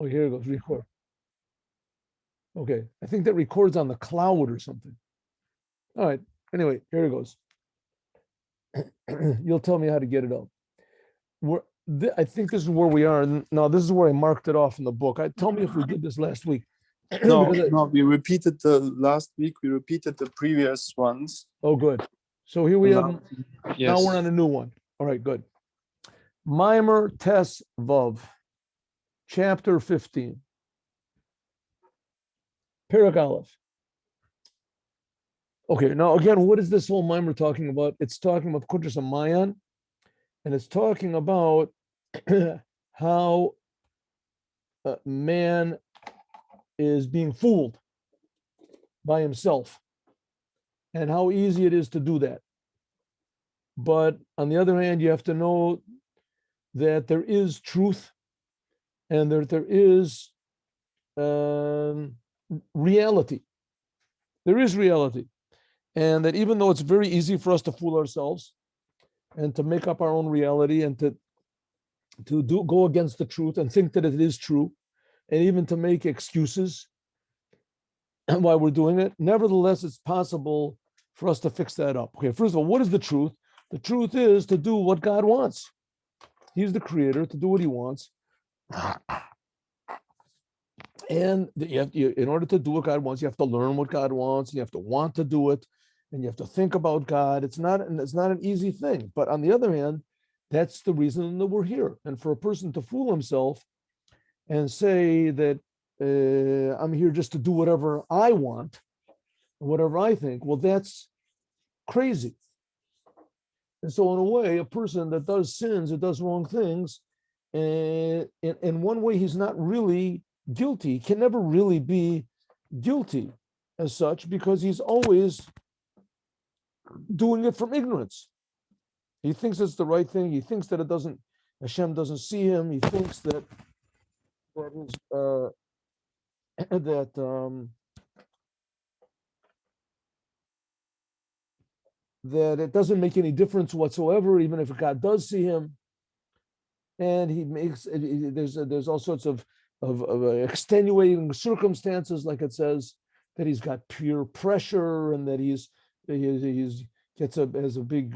Oh, here it goes. Record. Okay. I think that records on the cloud or something. All right. Anyway, here it goes. You'll tell me how to get it up. I think this is where we are. Now, this is where I marked it off in the book. Tell me if we did this last week. No, we repeated the last week. We repeated the previous ones. Oh, good. So here we have. Yes. Now we're on a new one. All right, good. Mimer Tes Vav, chapter 15. Perek Aleph. Okay, now again, what is this whole mimer talking about? It's talking about Kuntres HaMayan, and it's talking about how man is being fooled by himself and how easy it is to do that. But on the other hand, you have to know that there is truth and that there is reality. There is reality. And that even though it's very easy for us to fool ourselves and to make up our own reality and to go against the truth and think that it is true, and even to make excuses why we're doing it, nevertheless, it's possible for us to fix that up. Okay, first of all, what is the truth? The truth is to do what God wants. He's the creator, to do what he wants. And in order to do what God wants, you have to learn what God wants. You have to want to do it, and you have to think about God. It's not an easy thing. But on the other hand, that's the reason that we're here. And for a person to fool himself and say that I'm here just to do whatever I want, whatever I think, well, that's crazy. And so in a way, a person that does sins, that does wrong things, and in one way, he's not really guilty. He can never really be guilty as such because he's always doing it from ignorance. He thinks it's the right thing. He thinks that Hashem doesn't see him. He thinks that that it doesn't make any difference whatsoever, even if God does see him. And he makes there's all sorts of extenuating circumstances, like it says that he's got peer pressure and that he's has a big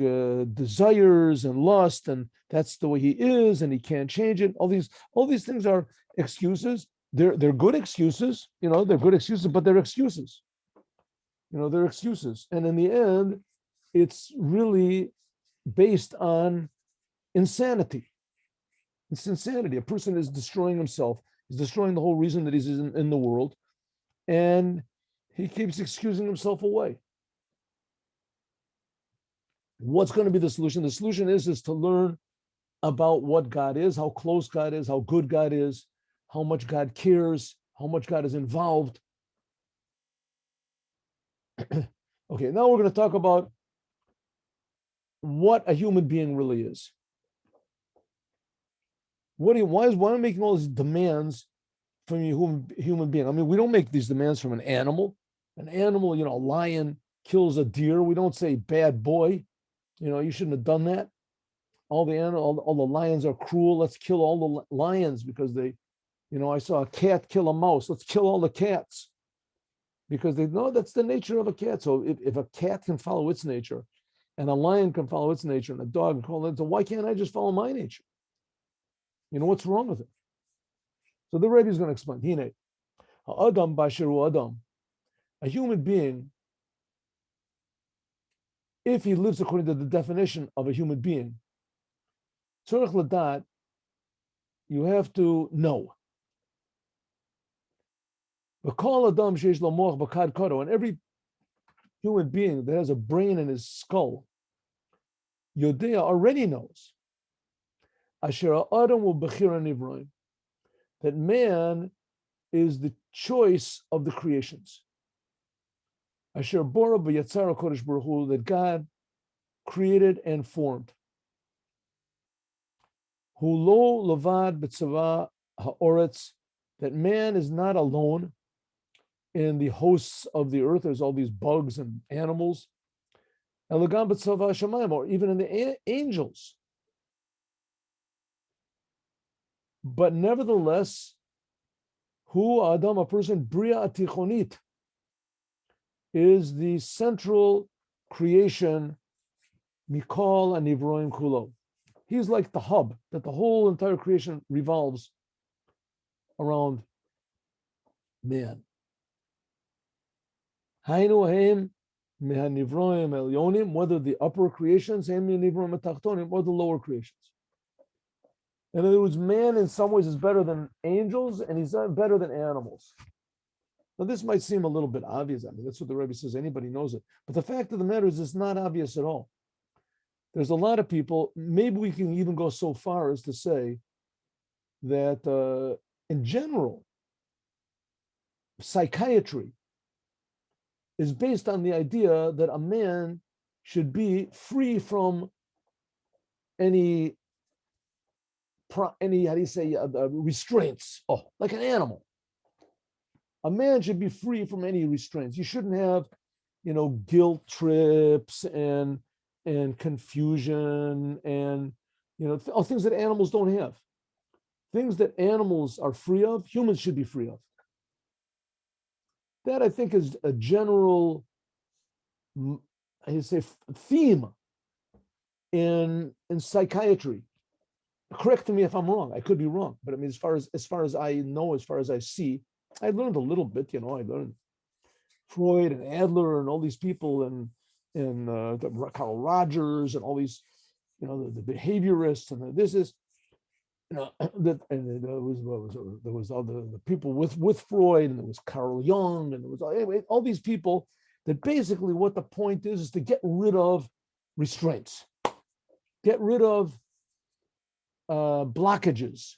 desires and lust, and that's the way he is, and he can't change it. All these things are excuses. They're good excuses, they're good excuses, but they're excuses. They're excuses. And in the end, it's really based on insanity. It's insanity. A person is destroying himself. He's destroying the whole reason that he's in the world. And he keeps excusing himself away. What's going to be the solution? The solution is to learn about what God is, how close God is, how good God is, how much God cares, how much God is involved. Okay, now we're going to talk about what a human being really is. Why am I making all these demands from a human being? I mean, we don't make these demands from an animal. An animal, a lion kills a deer. We don't say, bad boy, you shouldn't have done that. All the lions are cruel. Let's kill all the lions because they, I saw a cat kill a mouse. Let's kill all the cats. Because they know that's the nature of a cat. So if a cat can follow its nature, and a lion can follow its nature, and a dog can follow it, so why can't I just follow my nature? What's wrong with it? So the Rebbe is going to explain. Hine, Adam bashiru Adam, a human being, if he lives according to the definition of a human being, tzorech ladat, you have to know. V'kol adam sheish lo moach b'kad kodo, and every human being that has a brain in his skull, Yodea already knows. Asher Adam will bechira nivroim, that man is the choice of the creations. Asher bora b'yatzara kodesh baruch hu, that God created and formed. Hu lo levad b'tzava ha'oretz, that man is not alone in the hosts of the earth. There's all these bugs and animals. Elegam b'tzava shamayim, or even in the angels. But nevertheless, Hu Adam, a person, Bria Atichonit, is the central creation, Mikol and Nivroim Kulo. He's like the hub that the whole entire creation revolves around man. Hainu Haim Mehanivroim Elyonim, whether the upper creations, Haim Nivroim Atachtonim, or the lower creations. In other words, man in some ways is better than angels, and he's better than animals. Now, this might seem a little bit obvious. I mean, that's what the Rebbe says. Anybody knows it. But the fact of the matter is, it's not obvious at all. There's a lot of people, maybe we can even go so far as to say that in general, psychiatry is based on the idea that a man should be free from any how do you say, restraints. Oh, like an animal. A man should be free from any restraints. You shouldn't have, guilt trips and confusion and, things that animals don't have. Things that animals are free of, humans should be free of. That, I think, is a general, theme in psychiatry. Correct me if I'm wrong. I could be wrong, but I mean, as far as I know, as far as I see, I learned a little bit. I learned Freud and Adler and all these people and Carl Rogers and all these, the behaviorists and this is, that, and there was all the people with Freud, and there was Carl Jung, and there was anyway all these people that basically what the point is to get rid of restraints, get rid of blockages,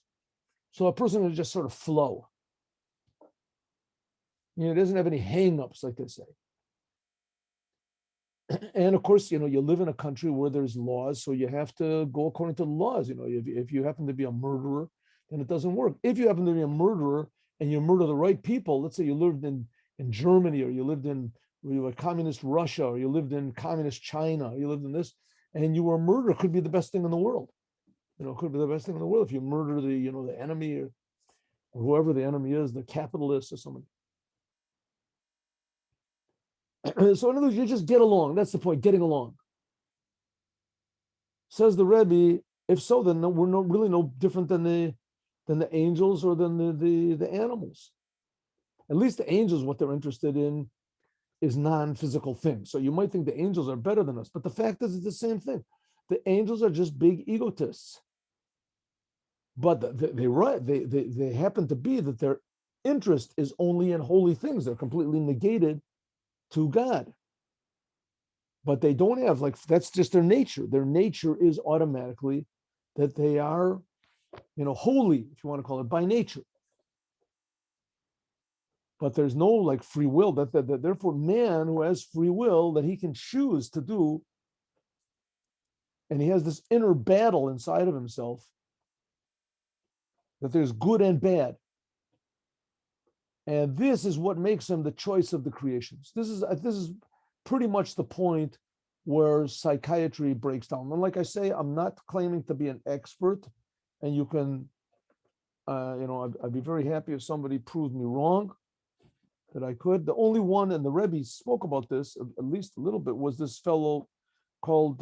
so a person can just sort of flow. It doesn't have any hang-ups, like they say. And of course, you live in a country where there's laws, so you have to go according to the laws. If you happen to be a murderer, then it doesn't work. If you happen to be a murderer and you murder the right people, let's say you lived in Germany, or you lived in communist Russia, or you lived in communist China, or you lived in this, and you were a murderer, could be the best thing in the world. Could be the best thing in the world if you murder the enemy, or whoever the enemy is, the capitalist or somebody. So in other words, you just get along. That's the point, getting along. Says the Rebbe, if so, then we're really no different than the angels or than the animals. At least the angels, what they're interested in is non-physical things. So you might think the angels are better than us, but the fact is it's the same thing. The angels are just big egotists. But they happen to be that their interest is only in holy things. They're completely negated to God. But they don't have, that's just their nature. Their nature is automatically that they are, holy, if you want to call it, by nature. But there's no free will. That therefore, man who has free will, that he can choose to do, and he has this inner battle inside of himself, that there's good and bad. And this is what makes him the choice of the creations. This is pretty much the point where psychiatry breaks down. And like I say, I'm not claiming to be an expert, and you can, I'd be very happy if somebody proved me wrong, that I could. The only one, and the Rebbe spoke about this at least a little bit, was this fellow called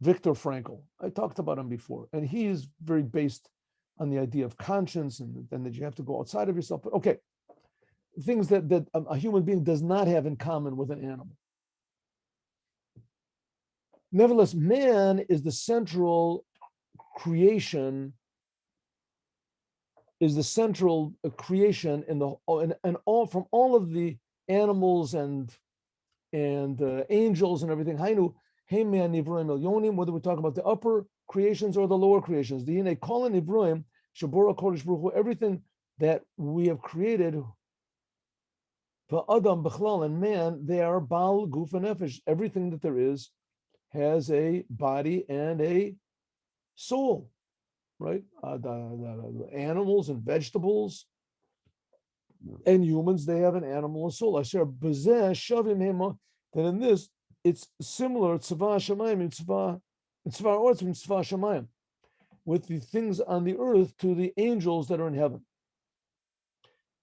Viktor Frankl. I talked about him before, and he is very based on the idea of conscience, and that you have to go outside of yourself. But okay, things that a human being does not have in common with an animal. Nevertheless, man is the central creation, in the and all from all of the animals and angels and everything. Hainu, Heiman Nivroim Elyonim, whether we're talking about the upper creations or the lower creations. The Yine Kol Nivroim, Shabora Kodesh Baruch Hu, everything that we have created, the Adam Bechlal and man, they are Baal Guf and Nefesh. Everything that there is has a body and a soul, right? The animals and vegetables and humans, they have an animal and soul. Asher Bezeh Shavim Hema. Then in this, it's similar. Tzva Shamayim and Tzva Ortz and Tzva Shamayim, with the things on the earth to the angels that are in heaven.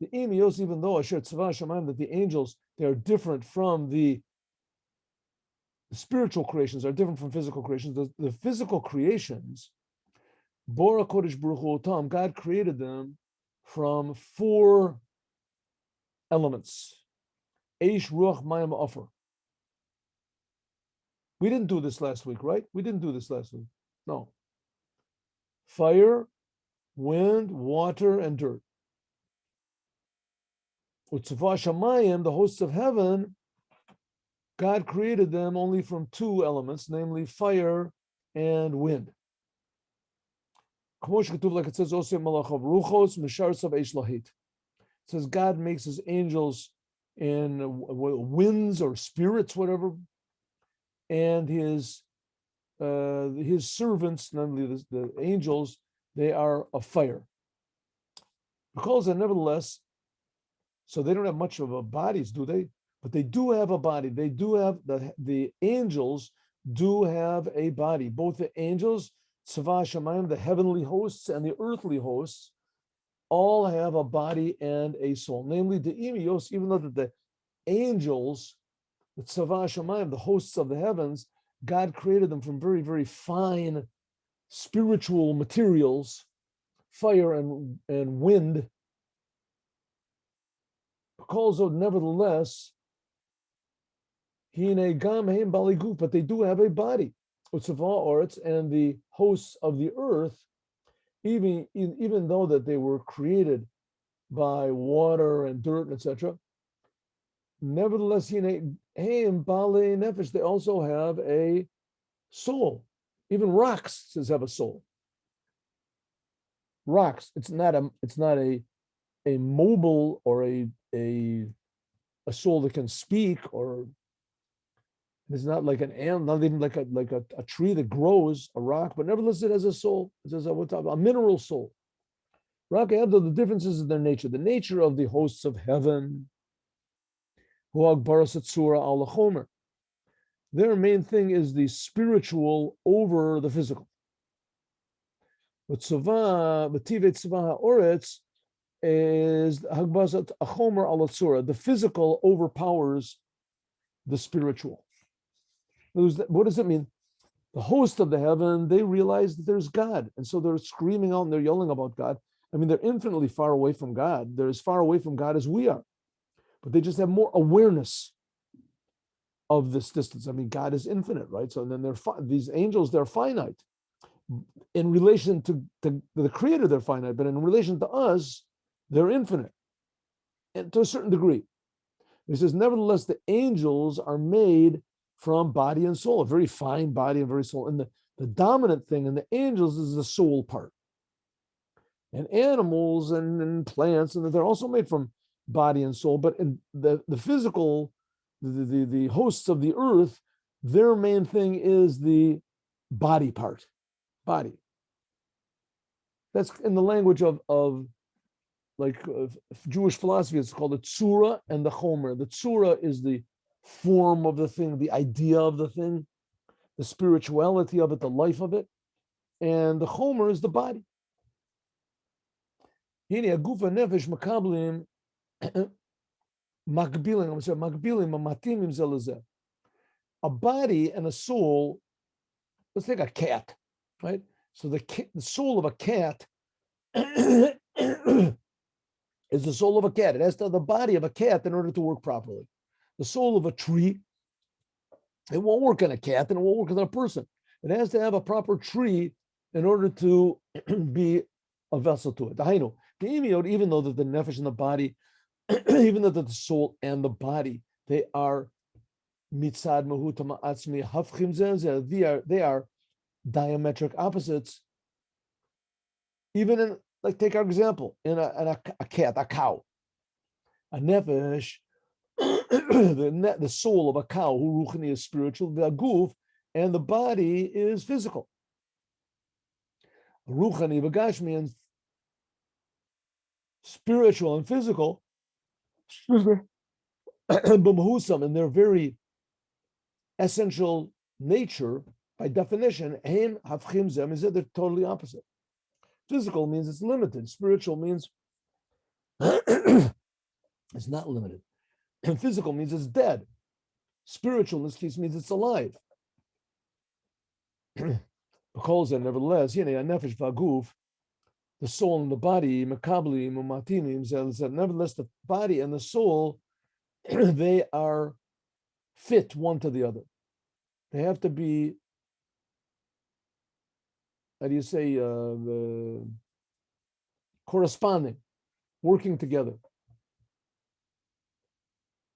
The imios, even though Asher Tzava Shamayim, that the angels, they are different from the spiritual creations, are different from physical creations. The physical creations, Bora Kodesh Baruch Hu Otam, God created them from 4 elements. Eish, Ruach, Mayim, Ofer. We didn't do this last week, right? We didn't do this last week. No. Fire, wind, water, and dirt. Utzava Shamayim, the hosts of heaven, God created them only from 2 elements, namely fire and wind. Like it says, it says God makes his angels in winds or spirits, whatever, and his servants, namely the angels, they are of fire. Because nevertheless, so they don't have much of a bodies, do they? But they do have a body. They do have the angels do have a body. Both the angels, Tzava Shamayim, the heavenly hosts, and the earthly hosts, all have a body and a soul. Namely, the imios, even though the angels, the Tzava Shamayim, the hosts of the heavens, God created them from very, very fine spiritual materials, fire and wind. Because nevertheless, but they do have a body. And the hosts of the earth, even though that they were created by water and dirt, etc., nevertheless, they also have a soul. Even rocks have a soul. Rocks, it's not a mobile or a soul that can speak, or it's not like an animal, not even like a tree that grows, a rock, but nevertheless it has a soul. It says a mineral soul. Rock have the differences in their nature. The nature of the hosts of heaven, their main thing is the spiritual over the physical. But Tivet Tzva Oretz is Hagbazat Achomer al Tzura. The physical overpowers the spiritual. What does it mean? The host of the heaven, they realize that there's God. And so they're screaming out and they're yelling about God. I mean, they're infinitely far away from God. They're as far away from God as we are. But they just have more awareness of this distance. I mean, God is infinite, right? So then these angels, they're finite. In relation to the Creator, they're finite. But in relation to us, they're infinite. And to a certain degree. He says, nevertheless, the angels are made from body and soul, a very fine body and very soul. And the dominant thing in the angels is the soul part. And animals and plants, and they're also made from body and soul. But in the physical, the hosts of the earth, their main thing is the body part. Body. That's in the language of Jewish philosophy, it's called the tsura and the chomer. The tsura is the form of the thing, the idea of the thing, the spirituality of it, the life of it. And the chomer is the body. A body and a soul, let's take a cat, right? So the soul of a cat is the soul of a cat. It has to have the body of a cat in order to work properly. The soul of a tree, it won't work on a cat and it won't work on a person. It has to have a proper tree in order to be a vessel to it. Even though that the nefesh and the body, even though that the soul and the body, they are mitzad mahutama atzmi hafchim zeh, they are diametric opposites. Even in, like, take our example, in a cat, a cow, a nefesh, the soul of a cow, who ruchni is spiritual, the guf, and the body is physical. Ruchani v'gashmi, and spiritual and physical, b'mahusam, in their very essential nature, by definition, heim hafchim zem, is that they're totally opposite. Physical means it's limited. Spiritual means It's not limited. And physical means it's dead. Spiritual in this case means it's alive. Because nevertheless, nefesh v'aguf, the soul and the body, makabli, mumatinim, nevertheless, the body and the soul, they are fit one to the other. They have to be, how do you say, corresponding, working together.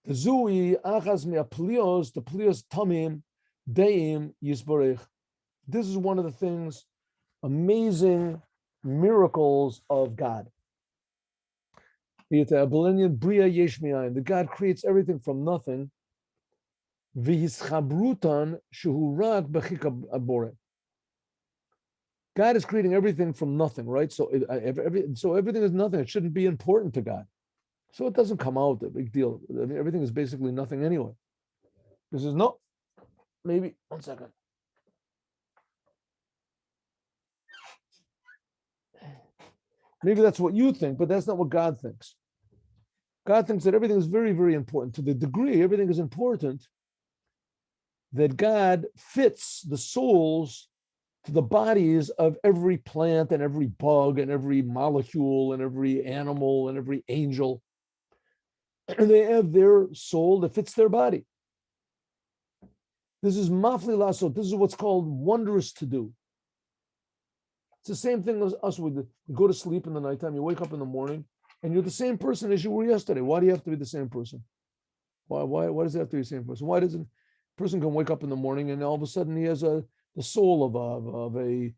The zui achas me'aplios, the plios tamim, deim yisborech. This is one of the things, amazing miracles of God. The God creates everything from nothing. God is creating everything from nothing, right? So everything is nothing. It shouldn't be important to God. So it doesn't come out a big deal. I mean, everything is basically nothing anyway. This is no, maybe, 1 second. Maybe that's what you think, but that's not what God thinks. God thinks that everything is very, very important. To the degree everything is important, that God fits the souls to the bodies of every plant and every bug and every molecule and every animal and every angel. And they have their soul that fits their body. This is mafli lasso. This is what's called wondrous to do. It's the same thing as us. You go to sleep in the nighttime, you wake up in the morning, and you're the same person as you were yesterday. Why do you have to be the same person? Why does it have to be the same person? Why doesn't a person can wake up in the morning and all of a sudden he has the soul of a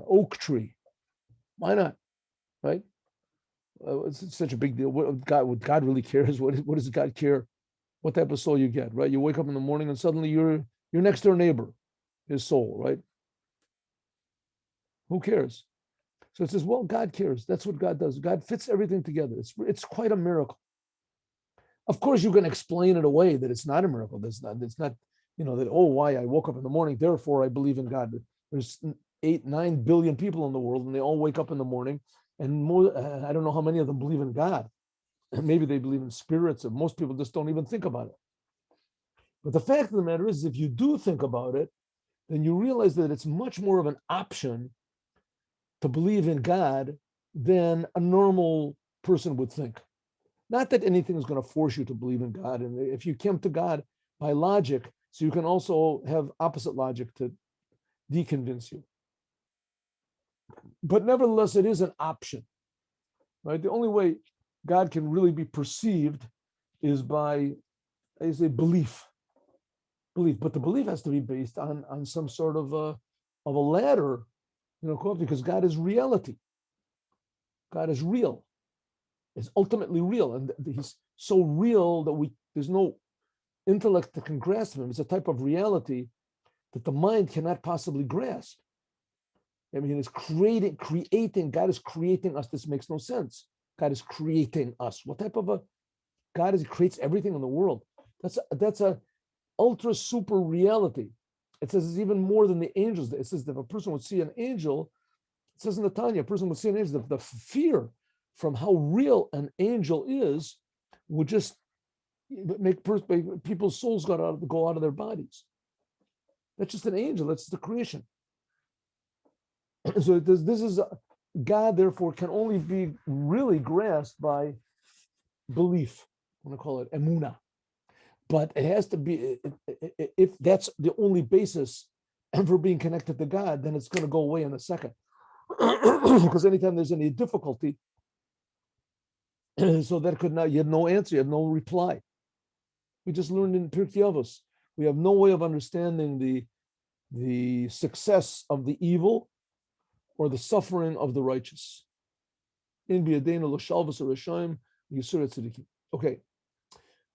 oak tree? Why not? Right? It's such a big deal. What God really cares? What does God care? What type of soul you get? Right? You wake up in the morning and suddenly your next door neighbor, his soul, right? Who cares? So it says, well, God cares. That's what God does. God fits everything together. It's quite a miracle. Of course, you can explain it away that it's not a miracle. It's not, that, why I woke up in the morning, therefore I believe in God. There's 8-9 billion people in the world, and they all wake up in the morning, and more, I don't know how many of them believe in God. Maybe they believe in spirits, and most people just don't even think about it. But the fact of the matter is, if you do think about it, then you realize that it's much more of an option to believe in God than a normal person would think. Not that anything is going to force you to believe in God. And if you come to God by logic, so you can also have opposite logic to deconvince you. But nevertheless, it is an option, right? The only way God can really be perceived is by, I say, belief. But the belief has to be based on some sort of a ladder, because God is reality. God is real. It's ultimately real, and he's so real that there's no intellect that can grasp him. It's a type of reality that the mind cannot possibly grasp. I mean, it's creating. God is creating us. This makes no sense. God is creating us. What type of a God is? He creates everything in the world. That's a ultra super reality. It says it's even more than the angels. It says that if a person would see an angel, it says in the Tanya, a person would see an angel. The fear from how real an angel is would just make people's souls go out of their bodies. That's just an angel. That's the creation. So this is God. Therefore, can only be really grasped by belief. I'm going to call it emunah. But it has to be, if that's the only basis for being connected to God, then it's going to go away in a second. Because anytime there's any difficulty, so that you had no answer, you had no reply. We just learned in Pirkei Avos, we have no way of understanding the success of the evil or the suffering of the righteous. In biyadenu l'shalvus Resha'b yisurat tzadikim. Okay.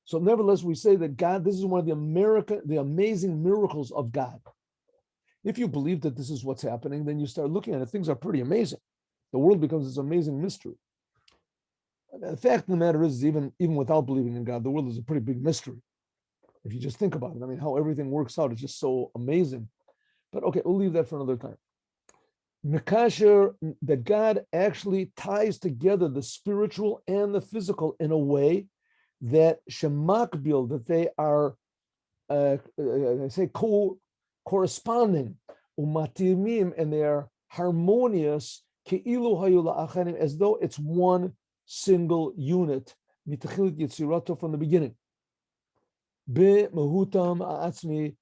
So nevertheless, we say that God, this is one of the amazing miracles of God. If you believe that this is what's happening, then you start looking at it. Things are pretty amazing. The world becomes this amazing mystery. The fact of the matter is, even without believing in God, the world is a pretty big mystery. If you just think about it, I mean, how everything works out is just so amazing. But okay, we'll leave that for another time. Mikasher, that God actually ties together the spiritual and the physical in a way that shemakbil, that they are, I say, corresponding, umatimim, and they are harmonious, keilu hayu la'acharim, as though it's one single unit, mitachilit yitzirato, from the beginning. Be mehutam a'atzmi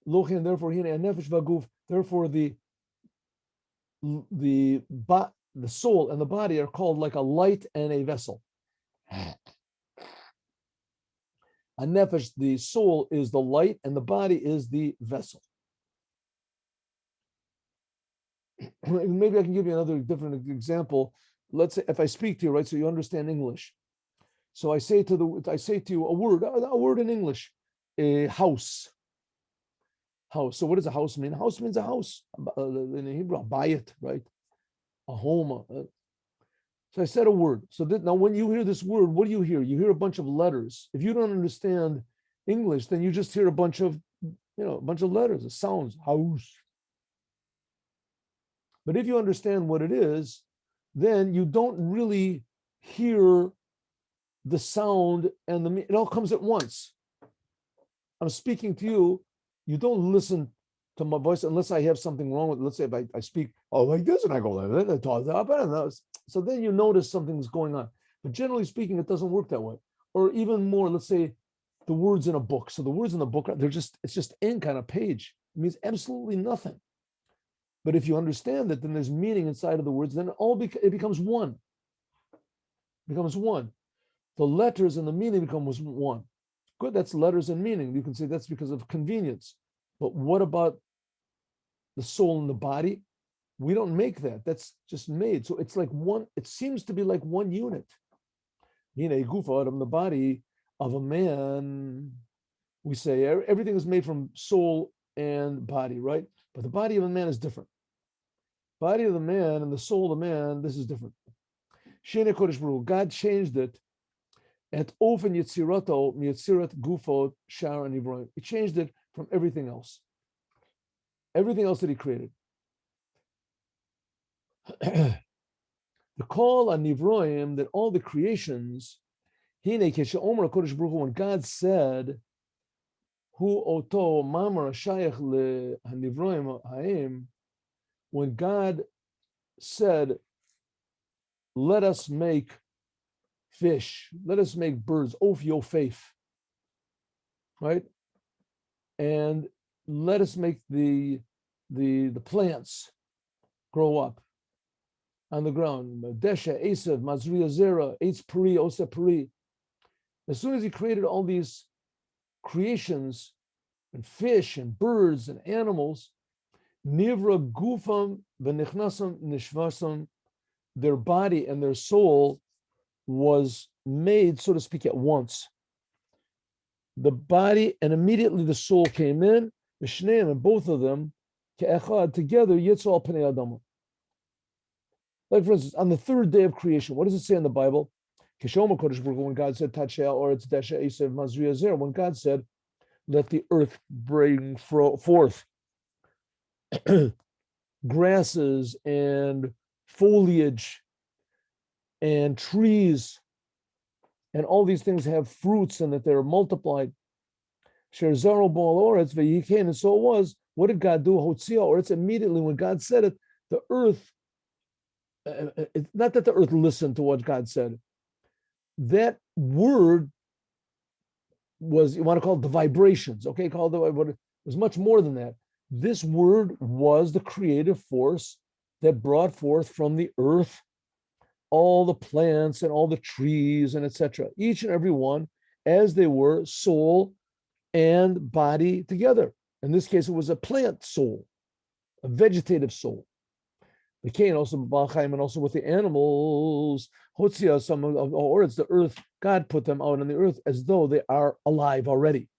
lochin, therefore hine nefesh v'guf, therefore the soul and the body are called like a light and a vessel. A nefesh, the soul, is the light and the body is the vessel. Maybe I can give you another different example. Let's say if I speak to you, right, so you understand English. So I say to you a word in English, a house. House. So what does a house mean? A house means a house. In Hebrew, bayit, right? A home. So I said a word. So now when you hear this word, what do you hear? You hear a bunch of letters. If you don't understand English, then you just hear a bunch of letters, it sounds, house. But if you understand what it is, then you don't really hear the sound and it all comes at once. I'm speaking to you. You don't listen to my voice unless I have something wrong with it. Let's say if I speak, like this, and I go like that, so then you notice something's going on. But generally speaking, it doesn't work that way. Or even more, let's say the words in a book. So the words in the book, it's just ink on a page. It means absolutely nothing. But if you understand it, then there's meaning inside of the words, then it becomes one. It becomes one. The letters and the meaning becomes one. Good, that's letters and meaning. You can say that's because of convenience. But what about the soul and the body? We don't make that. That's just made. So it's like one, it seems to be like one unit. The body of a man, we say everything is made from soul and body, right? But the body of a man is different. Body of the man and the soul of the man, this is different. God changed it. At ofen yitzirato mitzirat gufot shar and nivroim. He changed it from everything else that he created. The call on nivroim, that all the creations, when God said, "Hu oto mamar shayach le hanivroim haim," when God said, "Let us make fish, let us make birds, of your faith," right? And let us make the plants grow up on the ground. Desha, Esav, Mazriya Zera, Eitz Peri, Osa Peri. As soon as he created all these creations and fish and birds and animals, Nivra Gufam V'Nichnasam Nishvasam, their body and their soul was made, so to speak, at once. The body and immediately the soul came in, and both of them together, Yitzhak Pnei Adam. Like for instance, on the third day of creation, what does it say in the Bible? When God said, Tachel, or it's Desha Esav Mazriya Zer, when God said, let the earth bring forth grasses and foliage and trees, and all these things have fruits and that they're multiplied. And so it was. What did God do? Or it's immediately when God said it, the earth, it's not that the earth listened to what God said. That word was, you want to call it the vibrations, okay? Call it, but it was much more than that. This word was the creative force that brought forth from the earth all the plants and all the trees and etc. Each and every one, as they were, soul and body together. In this case, it was a plant soul, a vegetative soul. The Cain also Balchaim, and also with the animals, Hotzia, some of, or it's the earth. God put them out on the earth as though they are alive already.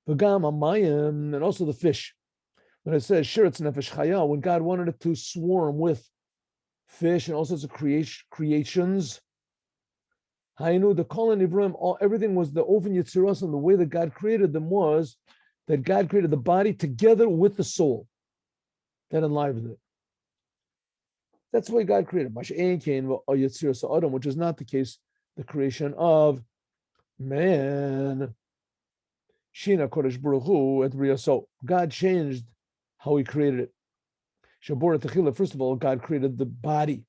V'gam HaMayan, and also the fish. When it says Shiratz Nefesh Chaya, when God wanted it to swarm with fish and all sorts of creations. Hainu, the Kol Nivroim, everything was the Ofen Yitziras, and the way that God created them was that God created the body together with the soul that enlivened it. That's the way God created. Which is not the case, the creation of man. Shina Kodesh Baruch Hu et Briyaso. God changed how he created it. Shabor Techila, first of all, God created the body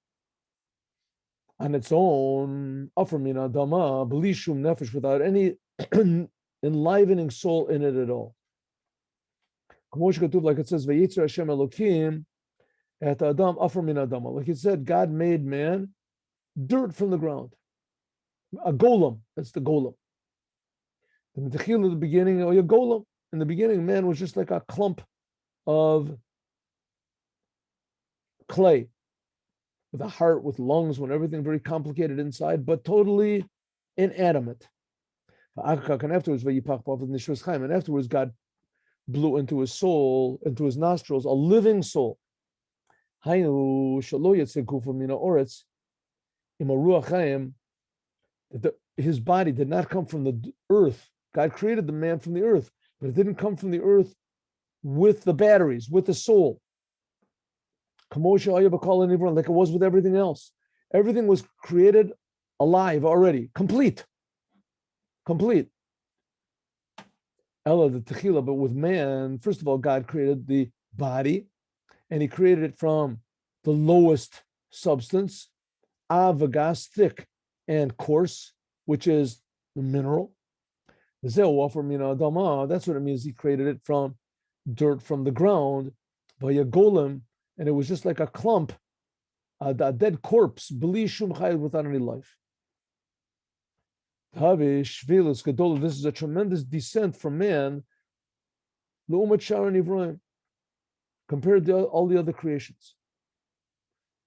on its own, Aframina Dama, Belishum Nefesh, without any enlivening soul in it at all. Like it says, Vayitzer Hashem Elokim et Adam Aframina Dama. Like it said, God made man dirt from the ground. A golem, that's the golem. In the beginning, or a golem. In the beginning, man was just like a clump of clay with a heart, with lungs, with everything very complicated inside, but totally inanimate. And afterwards, God blew into his soul, into his nostrils, a living soul. His body did not come from the earth. God created the man from the earth, but it didn't come from the earth with the batteries, with the soul. Like it was with everything else. Everything was created alive already, complete. Ella the Techila, but with man, first of all, God created the body, and he created it from the lowest substance, avagas, thick and coarse, which is the mineral. That's what it means. He created it from dirt from the ground, by a golem, and it was just like a clump, a dead corpse, without any life. This is a tremendous descent from man, compared to all the other creations.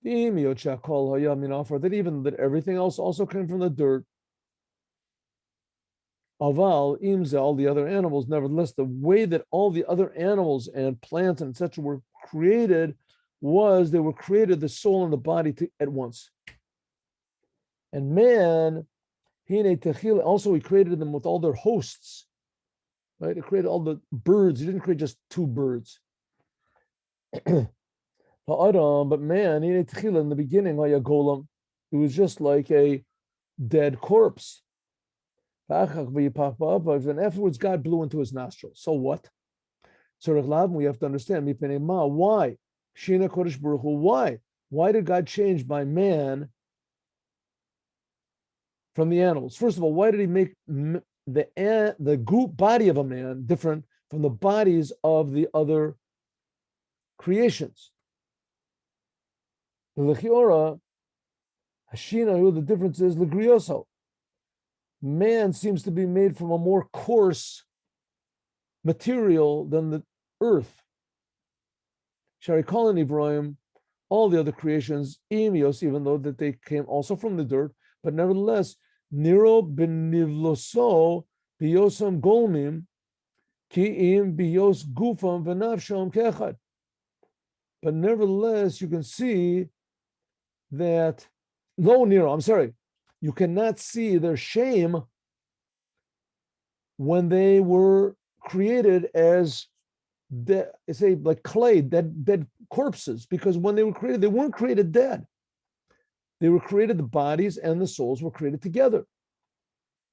That everything else also came from the dirt. Aval, imza, all the other animals, nevertheless, the way that all the other animals and plants and etc. were created was they were created, the soul and the body at once. And man, also he created them with all their hosts. Right? He created all the birds. He didn't create just two birds. But man, in the beginning, it was just like a dead corpse. And afterwards, God blew into his nostrils. So what? We have to understand. Why? Why? Why did God change by man from the animals? First of all, why did he make the group body of a man different from the bodies of the other creations? The difference is Legrioso. Man seems to be made from a more coarse material than the earth. Sharikal and Ibrahim, all the other creations, Imios, even though that they came also from the dirt, but nevertheless, Nero ben Nivloso, Biosam Golmim, Ki'im Bios Gufam Venavsham Kechad. But nevertheless, you can see that, you cannot see their shame when they were created as like clay, dead corpses, because when they were created, they weren't created dead. They were created, the bodies and the souls were created together.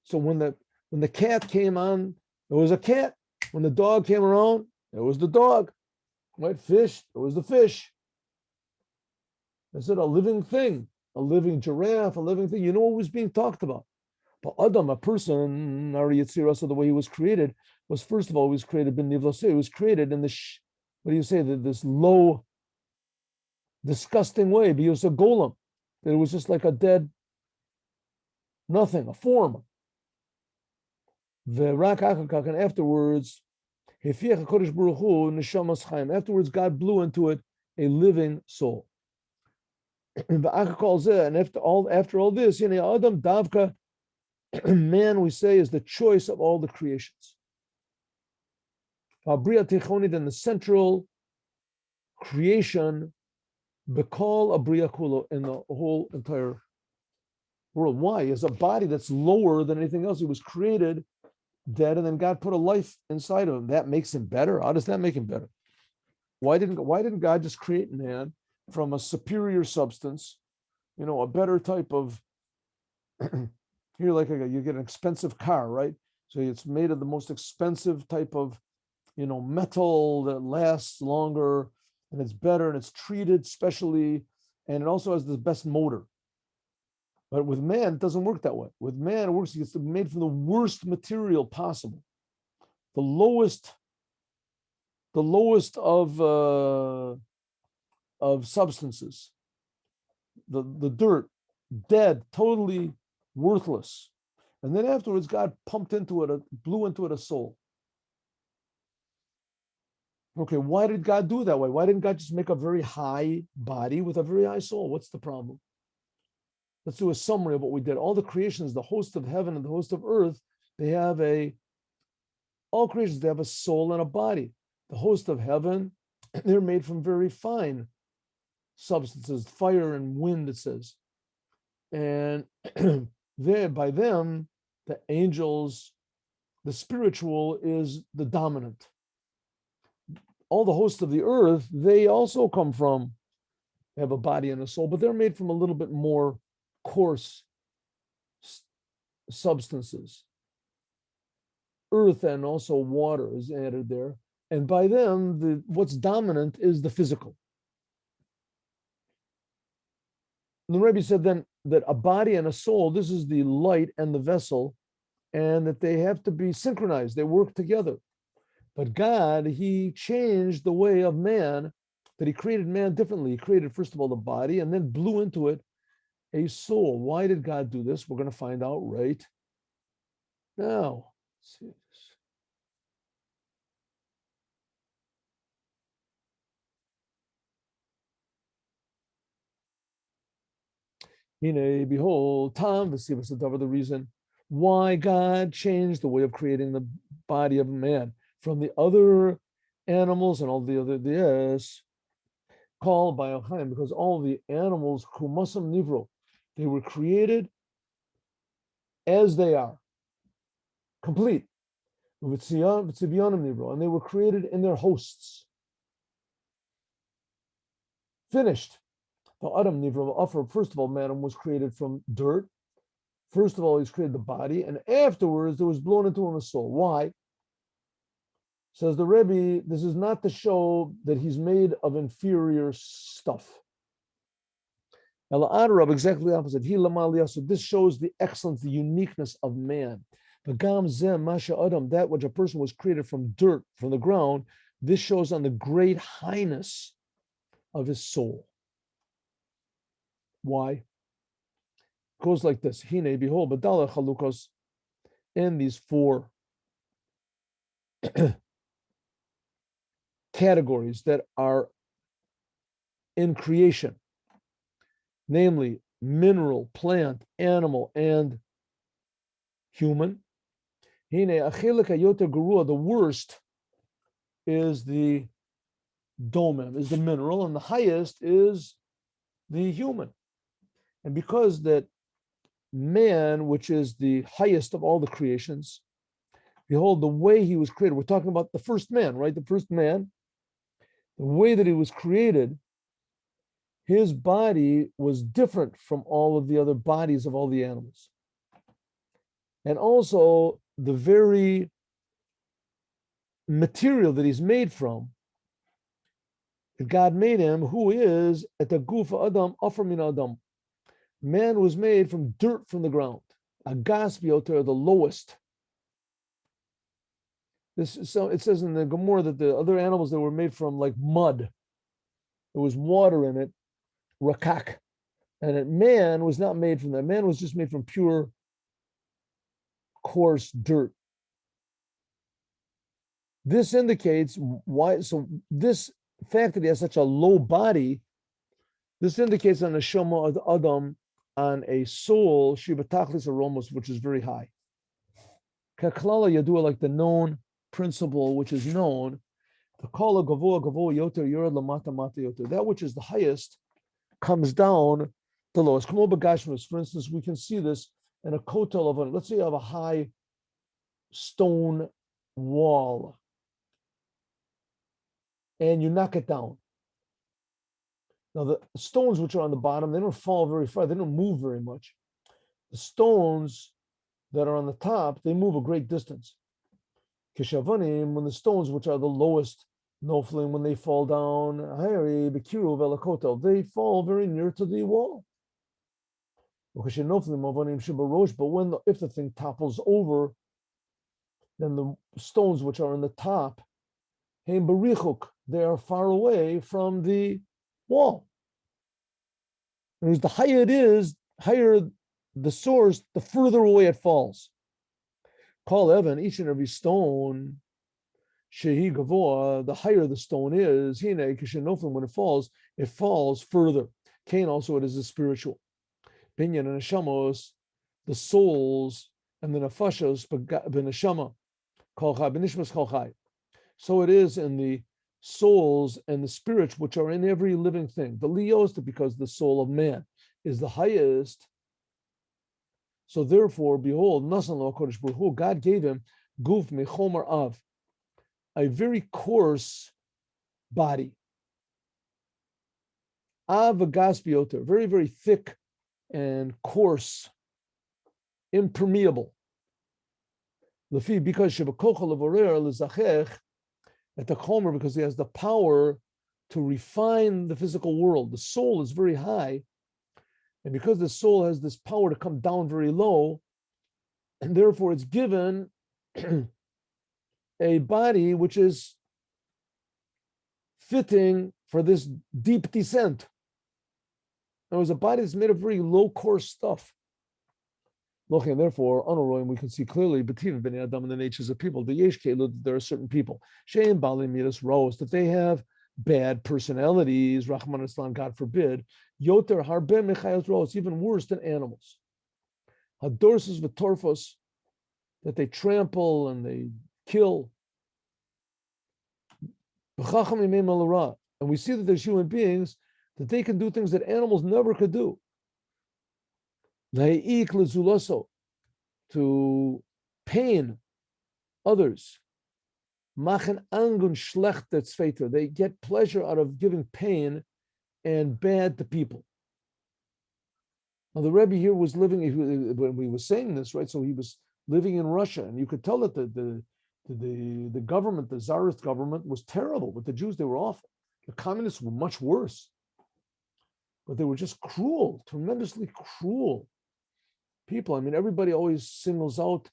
So when the cat came on, it was a cat. When the dog came around, it was the dog. Right? Fish, it was the fish. I said a living thing, a living giraffe, a living thing. You know what was being talked about. But Adam, a person, so the way he was created, was first of all, he was created bin nivloseh. He was created in this, this low, disgusting way. He was a golem. That it was just like a dead nothing, a form. And afterwards, afterwards, God blew into it a living soul. And after all this, Adam Davka, man, we say, is the choice of all the creations. Then the central creation, Bekal Abriya Kulo, in the whole entire world. Why? Is a body that's lower than anything else. He was created dead, and then God put a life inside of him. That makes him better. How does that make him better? Why didn't God just create man from a superior substance, a better type of, here, like you get an expensive car, right? So it's made of the most expensive type of, metal that lasts longer, and it's better, and it's treated specially, and it also has the best motor. But with man, it doesn't work that way. With man, it works, it's made from the worst material possible, the lowest of substances, the dirt, dead, totally worthless. And then afterwards, God blew into it a soul. Okay, why did God do it that way? Why didn't God just make a very high body with a very high soul? What's the problem? Let's do a summary of what we did. All the creations, the host of heaven and the host of earth, all creations, they have a soul and a body. The host of heaven, they're made from very fine substances, fire and wind, it says. And by them, the angels, the spiritual is the dominant. All the hosts of the earth, they also have a body and a soul, but they're made from a little bit more coarse substances. Earth and also water is added there. And by them, what's dominant is the physical. The Rebbe said then that a body and a soul, this is the light and the vessel, and that they have to be synchronized. They work together. But God, he changed the way of man, that he created man differently. He created, first of all, the body and then blew into it a soul. Why did God do this? We're going to find out right now. Let's see this. Behold, Tom, the reason why God changed the way of creating the body of man from the other animals and all the other, yes, called by Elchaim, because all the animals, kumasam nivro, they were created as they are, complete. And they were created in their hosts, finished. The Adam Nivra, first of all, man was created from dirt. First of all, he's created the body, and afterwards there was blown into him a soul. Why? Says the Rebbe, this is not to show that he's made of inferior stuff. Adarab, exactly the opposite. So this shows the excellence, the uniqueness of man. That which a person was created from dirt, from the ground, this shows on the great highness of his soul. Why? It goes like this. Hine, behold, Badala Chalukos, in these four categories that are in creation, namely mineral, plant, animal, and human. The worst is the domem, is the mineral, and the highest is the human. And because that man, which is the highest of all the creations, behold, the way he was created, we're talking about the first man, right? The first man, the way that he was created, his body was different from all of the other bodies of all the animals. And also the very material that he's made from, that God made him, who is at the gufa adam, afar min adam. Man was made from dirt from the ground. Agas bioter, the lowest. So it says in the Gemara that the other animals that were made from like mud, there was water in it, rakak. And man was not made from that. Man was just made from pure, coarse dirt. This indicates why. So this fact that he has such a low body, this indicates on the Shema of Adam, on a soul, shibatachlis aromos, which is very high. Kaklala yadua, like the known principle, which is known, the kala gavoa gavoa yoter yorad lamata mata yoter. That which is the highest comes down the lowest. For instance, we can see this in a kotel of let's say you have a high stone wall and you knock it down. Now, the stones which are on the bottom, they don't fall very far. They don't move very much. The stones that are on the top, they move a great distance. Kishavanim, when the stones which are the lowest, noflim, when they fall down, they fall very near to the wall. But if the thing topples over, then the stones which are on the top, they are far away from the wall. Whereas the higher it is, higher the source, the further away it falls. Call Evan, each and every stone, shehi gavoa, the higher the stone is, when it falls further. Cain also, it is a spiritual. Binyan and neshamos, the souls, and the nefashos, b'neshama, kol chai, b'nishmas kol chai. So it is in the souls and the spirits which are in every living thing. The leos, because the soul of man is the highest. So therefore, behold, nasan lo HaKadosh Baruch Hu, God gave him guf mechomer av, a very coarse body. Av gas bioter, very, very thick and coarse, impermeable. Lefi, because shebakocha levorer lezachech, at the chomer, because he has the power to refine the physical world. The soul is very high, and because the soul has this power to come down very low, and therefore it's given a body which is fitting for this deep descent. It was a body that's made of very low, coarse stuff. And therefore, we can see clearly in the natures of people. There are certain people, that they have bad personalities, Rahman Islam, God forbid, it's even worse than animals. Hadorsus v'torfos, that they trample and they kill. And we see that there's human beings that they can do things that animals never could do. To pain others. They get pleasure out of giving pain and bad to people. Now the Rebbe here was living, when we were saying this, right? So he was living in Russia, and you could tell that the government, the Tsarist government, was terrible. With the Jews, they were awful. The communists were much worse. But they were just cruel, tremendously cruel people. I mean, everybody always singles out,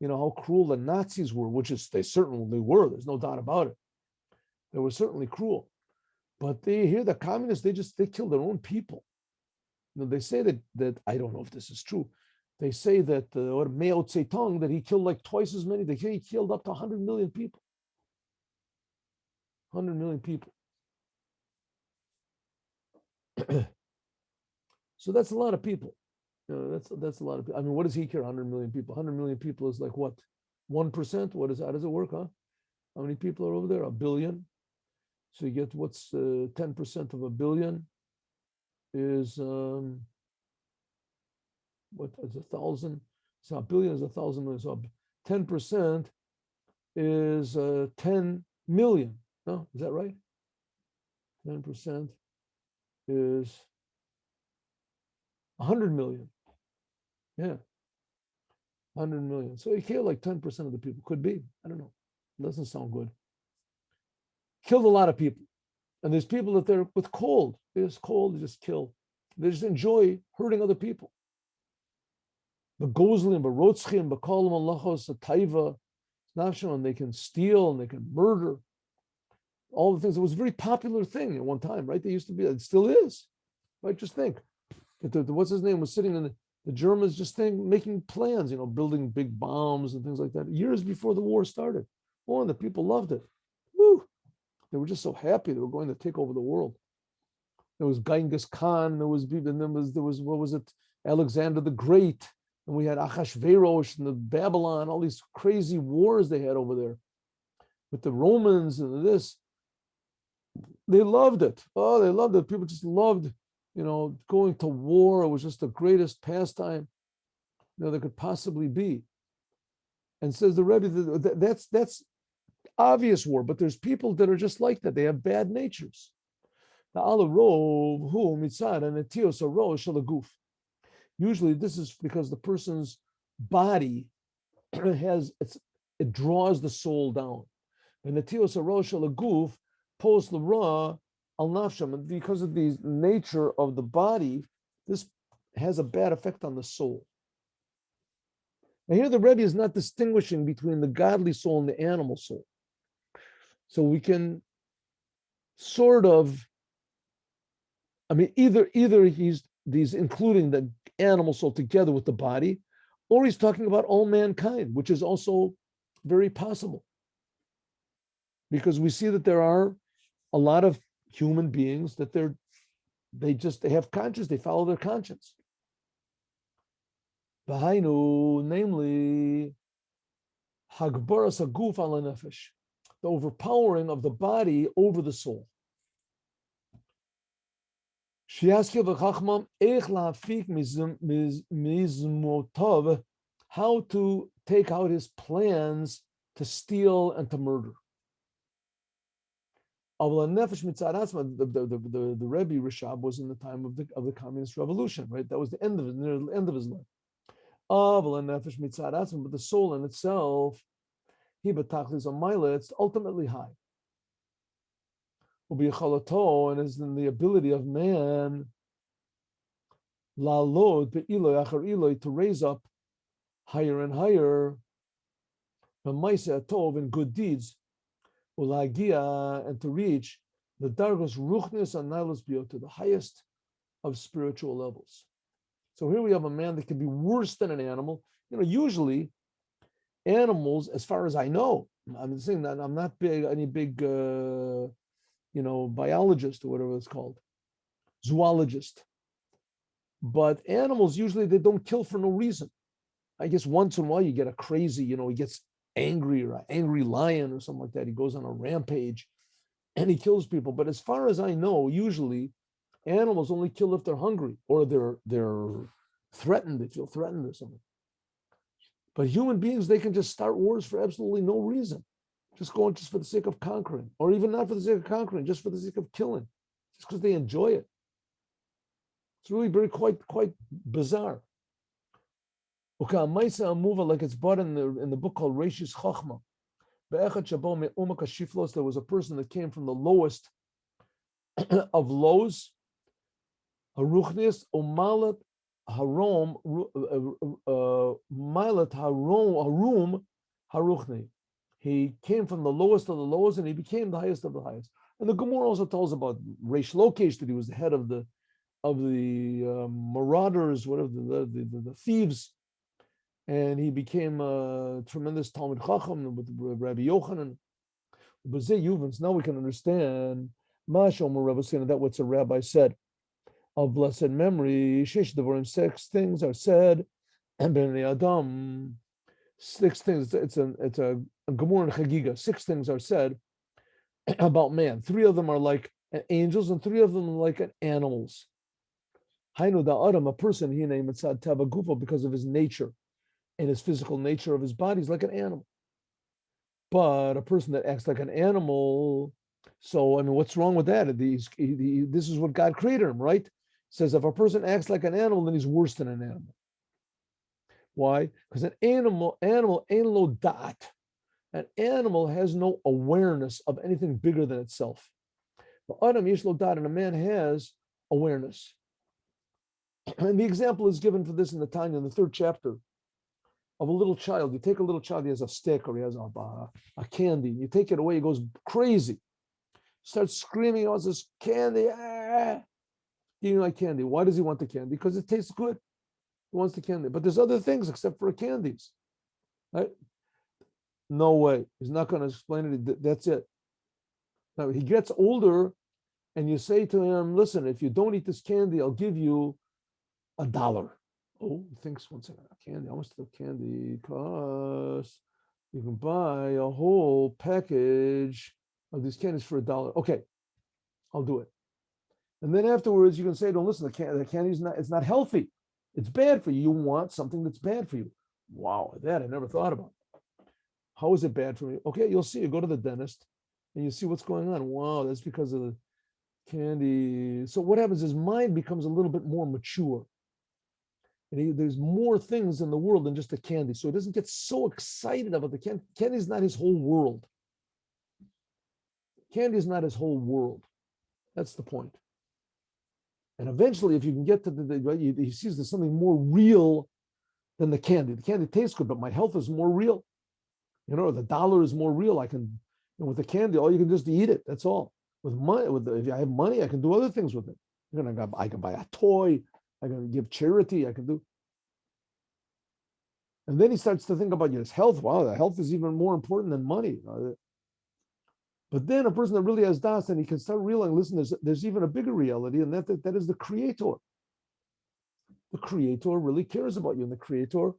how cruel the Nazis were, which is they certainly were. There's no doubt about it. They were certainly cruel. But the communists, they killed their own people. They say that I don't know if this is true. They say that Mao Zedong, that he killed like twice as many. They say he killed up to 100 million people. 100 million people. So that's a lot of people. That's a lot of people. I mean, what does he care? 100 million people. 100 million people is like what? 1%? How does it work, huh? How many people are over there? 1 billion. So you get what's 10% of 1 billion is what is 1,000? So 1 billion is 1,000 million. So 10% is 10 million. No, is that right? 10% is 100 million. Yeah. 100 million. So you kill like 10% of the people. Could be. I don't know. It doesn't sound good. Killed a lot of people. And there's people that they're with cold. They're just cold, they just kill. They just enjoy hurting other people. The Gozlim, the Rotzchim, the Kolam Allahos, the Taiva, and they can steal and they can murder. All the things. It was a very popular thing at one time, right? They used to be, it still is. Right? Just think. What's his name was sitting in the Germans just making plans, building big bombs and things like that years before the war started. Oh, and the people loved it. Woo! They were just so happy they were going to take over the world. There was Genghis Khan, there was what was it, Alexander the Great, and we had Achashverosh and the Babylon, all these crazy wars they had over there with the Romans and this. They loved it. Oh, they loved it. People just loved, going to war. It was just the greatest pastime, there could possibly be. And says the Rebbe, that's obvious war, but there's people that are just like that. They have bad natures. Usually this is because the person's body it draws the soul down. And because of the nature of the body, this has a bad effect on the soul. Now here the Rebbe is not distinguishing between the godly soul and the animal soul. So we can sort of, either he's including the animal soul together with the body, or he's talking about all mankind, which is also very possible. Because we see that there are a lot of human beings that they have conscience, they follow their conscience. Namely, Hagbaras Haguf ala nefesh, the overpowering of the body over the soul. How to take out his plans to steal and to murder. The Rebbe Resha'b was in the time of the communist revolution, right? That was the end of his life. But the soul in itself, it's ultimately high. And is in the ability of man to raise up higher and higher in good deeds, and to reach the dargos ruchnis and nilus to the highest of spiritual levels. So here we have a man that can be worse than an animal. Usually animals, as far as I know, I'm saying that I'm not any big biologist or whatever it's called, zoologist. But animals, usually they don't kill for no reason. I guess once in a while you get a crazy, he gets angry, or an angry lion or something like that. He goes on a rampage and he kills people. But as far as I know, usually animals only kill if they're hungry or they're threatened, they feel threatened or something. But human beings, they can just start wars for absolutely no reason. Just going just for the sake of conquering, or even not for the sake of conquering, just for the sake of killing, just because they enjoy it. It's really very quite bizarre. Like it's brought in the book called Resha'b. There was a person that came from the lowest of lows, Haruchnis, Umalat Harom, Milat Harum Haruchni. He came from the lowest of the lowest and he became the highest of the highest. And the Gemara also tells about Reish Lokesh, that he was the head of the marauders, whatever, the thieves. And he became a tremendous Talmid Chacham with Rabbi Yochanan. Now we can understand that what's a rabbi said of blessed memory. 6 things are said, and Bnei Adam, 6 things. It's a Gemara and Chagiga. 6 things are said about man. 3 of them are like angels, and 3 of them are like animals. Hainu da Adam, a person, he named Mitzad Tava Gufo, because of his nature and his physical nature of his body is like an animal. But a person that acts like an animal, so what's wrong with that? This is what God created him, right? Says if a person acts like an animal, then he's worse than an animal. Why? Because an animal ain't lo da'at. An animal has no awareness of anything bigger than itself. But Adam yesh lo da'at, and a man has awareness. And the example is given for this in the Tanya, in the 3rd chapter, of a little child. You take a little child, he has a stick or he has a candy, you take it away, he goes crazy, starts screaming, he wants this candy, eating like candy. Why does he want the candy? Because it tastes good. He wants the candy. But there's other things except for candies, right? No way. He's not going to explain it. That's it. Now he gets older and you say to him, listen, if you don't eat this candy, I'll give you $1. Oh, he thinks, one second, candy, how much the candy costs? You can buy a whole package of these candies for $1. Okay, I'll do it. And then afterwards, you can say, don't listen, the candy it's not healthy. It's bad for you. You want something that's bad for you. Wow, that I never thought about. How is it bad for me? Okay, you'll see. You go to the dentist and you see what's going on. Wow, that's because of the Candy. So what happens is mind becomes a little bit more mature. And there's more things in the world than just a candy. So he doesn't get so excited about the candy. Candy is not his whole world. Candy is not his whole world. That's the point. And eventually, if you can get to he sees there's something more real than the candy. The candy tastes good, but my health is more real. The dollar is more real. With the candy, all you can just eat it. That's all. With money, if I have money, I can do other things with it. I can buy a toy. I can give charity. I can do. And then he starts to think about his health. Wow, the health is even more important than money. But then a person that really has das, and he can start realizing, listen, there's even a bigger reality, and that is the Creator. The Creator really cares about you, and the Creator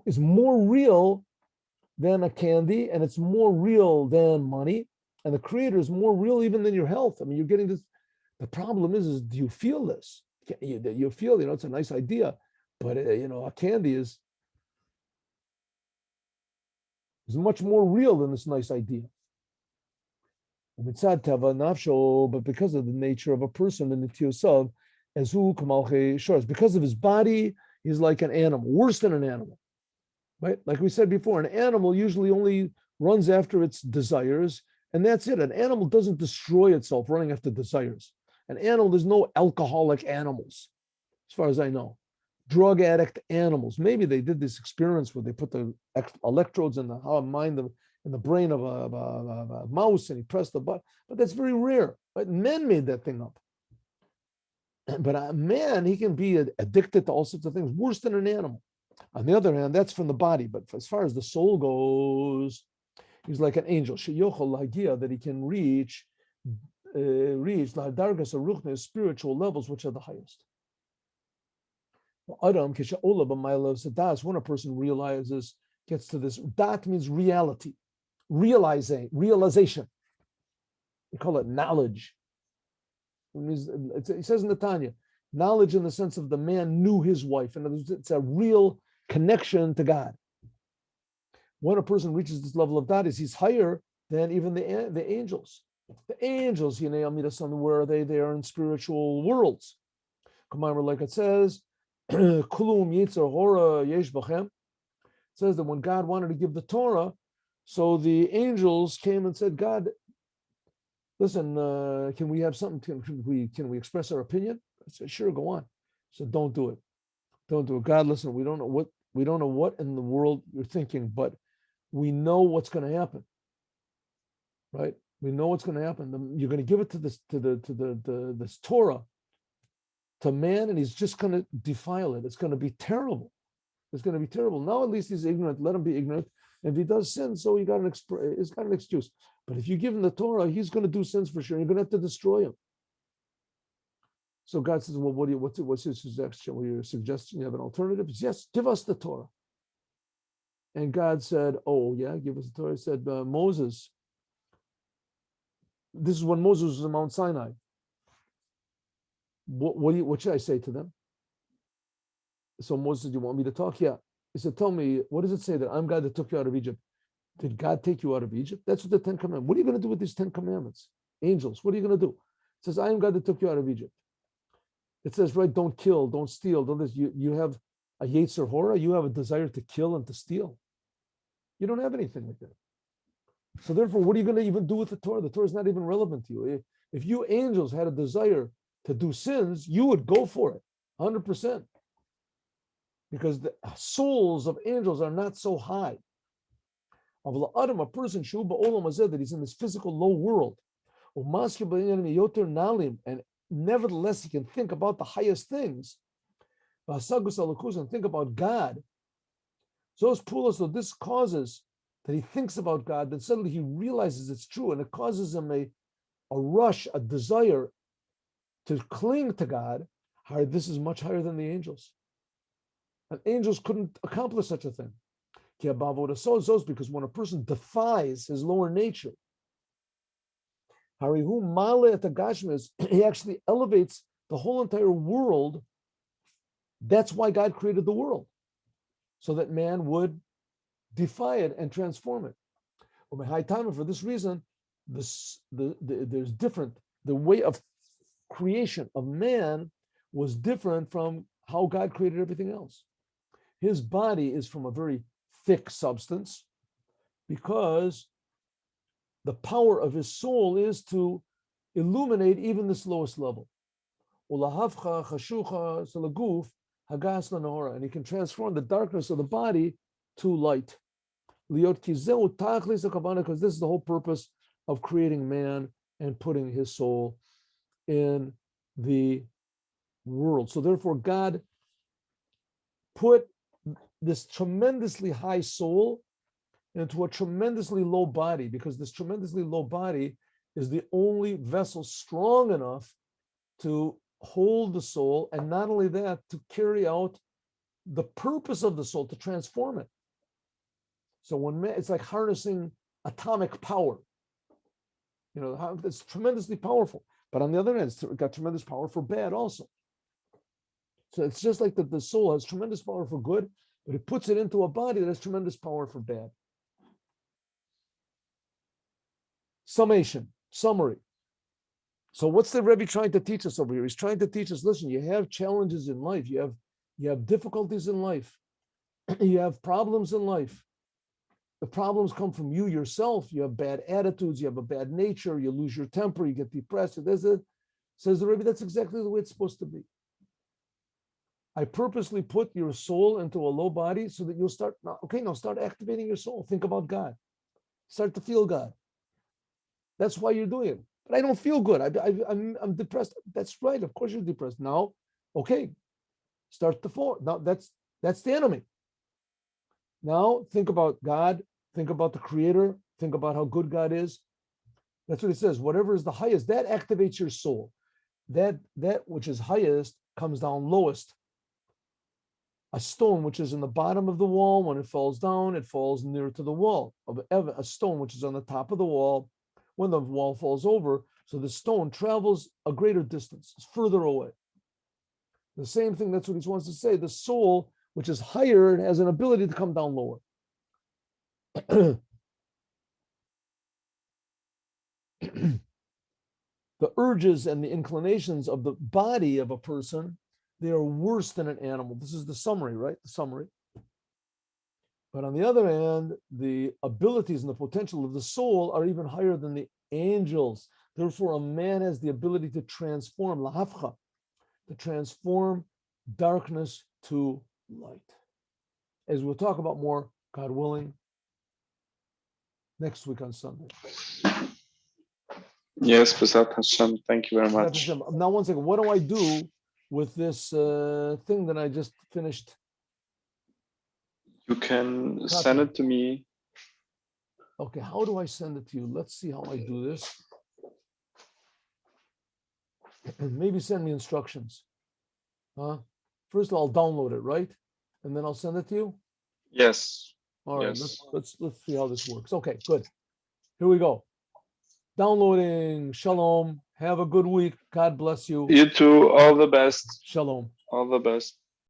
is more real than a candy, and it's more real than money, and the Creator is more real even than your health. I mean, you're getting this. The problem is do you feel this? You feel, it's a nice idea, but a candy is much more real than this nice idea. But because of the nature of a person in the Tiosav, because of his body, he's like an animal, worse than an animal. Right? Like we said before, an animal usually only runs after its desires, and that's it. An animal doesn't destroy itself running after desires. An animal, there's no alcoholic animals, as far as I know. Drug addict animals. Maybe they did this experiments where they put the electrodes in the brain of a mouse, and he pressed the button. But that's very rare. But men made that thing up. But a man, he can be addicted to all sorts of things, worse than an animal. On the other hand, that's from the body. But as far as the soul goes, he's like an angel. That he can reach spiritual levels, which are the highest. When a person gets to this, dat means reality, realization. We call it knowledge. It says in the Tanya, knowledge in the sense of the man knew his wife, and it's a real connection to God. When a person reaches this level of dat, he's higher than even the angels. The angels, where are they? They are in spiritual worlds. Like it says, it says that when God wanted to give the Torah, so the angels came and said, God, listen, can we have something? Can we express our opinion? I said, sure, go on. I said, don't do it. Don't do it. God, listen, we don't know what in the world you're thinking, but we know what's going to happen. Right? We know what's going to happen. You're going to give it to this Torah to man, and he's just going to defile it. It's going to be terrible. It's going to be terrible. Now at least he's ignorant. Let him be ignorant. If he does sin, so he's got an excuse. But if you give him the Torah, he's going to do sins for sure. You're going to have to destroy him. So God says, well, what's your suggestion? What your suggestion? You have an alternative? Yes, give us the Torah. And God said, oh yeah, give us the Torah. He said, Moses, this is when Moses was on Mount Sinai. What should I say to them? So Moses said, you want me to talk? Yeah. He said, tell me, what does it say that I'm God that took you out of Egypt? Did God take you out of Egypt? That's what the 10 Commandments. What are you going to do with these 10 Commandments? Angels, what are you going to do? It says, I am God that took you out of Egypt. It says, right, don't kill, don't steal, don't this. You have a Yetzer Hora, you have a desire to kill and to steal. You don't have anything like that. So therefore, what are you going to even do with the Torah? The Torah is not even relevant to you. If you angels had a desire to do sins, you would go for it, 100%. Because the souls of angels are not so high. A person that he's in this physical low world, and nevertheless he can think about the highest things, and think about God. So this causes that he thinks about God, then suddenly he realizes it's true, and it causes him a rush, a desire to cling to God. This is much higher than the angels. And angels couldn't accomplish such a thing. Because when a person defies his lower nature, he actually elevates the whole entire world. That's why God created the world, so that man would defy it and transform it. For this reason, there's different. The way of creation of man was different from how God created everything else. His body is from a very thick substance because the power of his soul is to illuminate even this lowest level. And he can transform the darkness of the body to light. Because this is the whole purpose of creating man and putting his soul in the world. So therefore, God put this tremendously high soul into a tremendously low body, because this tremendously low body is the only vessel strong enough to hold the soul, and not only that, to carry out the purpose of the soul, to transform it. So when man, it's like harnessing atomic power. You know, it's tremendously powerful. But on the other hand, it's got tremendous power for bad also. So it's just like that the soul has tremendous power for good, but it puts it into a body that has tremendous power for bad. Summary. So what's the Rebbe trying to teach us over here? He's trying to teach us, listen, you have challenges in life. You have difficulties in life. You have problems in life. The problems come from you yourself. You have bad attitudes. You have a bad nature. You lose your temper. You get depressed. Says the Rebbe, that's exactly the way it's supposed to be. I purposely put your soul into a low body so that you'll start, now start activating your soul. Think about God. Start to feel God. That's why you're doing it. But I don't feel good. I'm depressed. That's right. Of course you're depressed. Now, okay, start to fall. Now that's the enemy. Now think about God. Think about the Creator. Think about how good God is. That's what it says. Whatever is the highest, that activates your soul. That which is highest comes down lowest. A stone which is in the bottom of the wall, when it falls down, it falls near to the wall. A stone which is on the top of the wall, when the wall falls over, so the stone travels a greater distance, it's further away. The same thing, that's what he wants to say. The soul, which is higher, has an ability to come down lower. The urges and the inclinations of the body of a person, they are worse than an animal. This is the summary, right? The summary. But on the other hand, the abilities and the potential of the soul are even higher than the angels. Therefore, a man has the ability to transform, lahafcha, to transform darkness to light. As we'll talk about more, God willing, next week on Sunday. Yes, B'ezrat Hashem. Thank you very much. Now, one second. What do I do with this thing that I just finished? You can send it to me. Okay, how do I send it to you? Let's see how I do this. Maybe send me instructions. First of all, I'll download it, right? And then I'll send it to you? Yes. All right, yes. let's see how this works. Okay, good. Here we go. Downloading. Shalom. Have a good week. God bless you. You too. All the best. Shalom. All the best.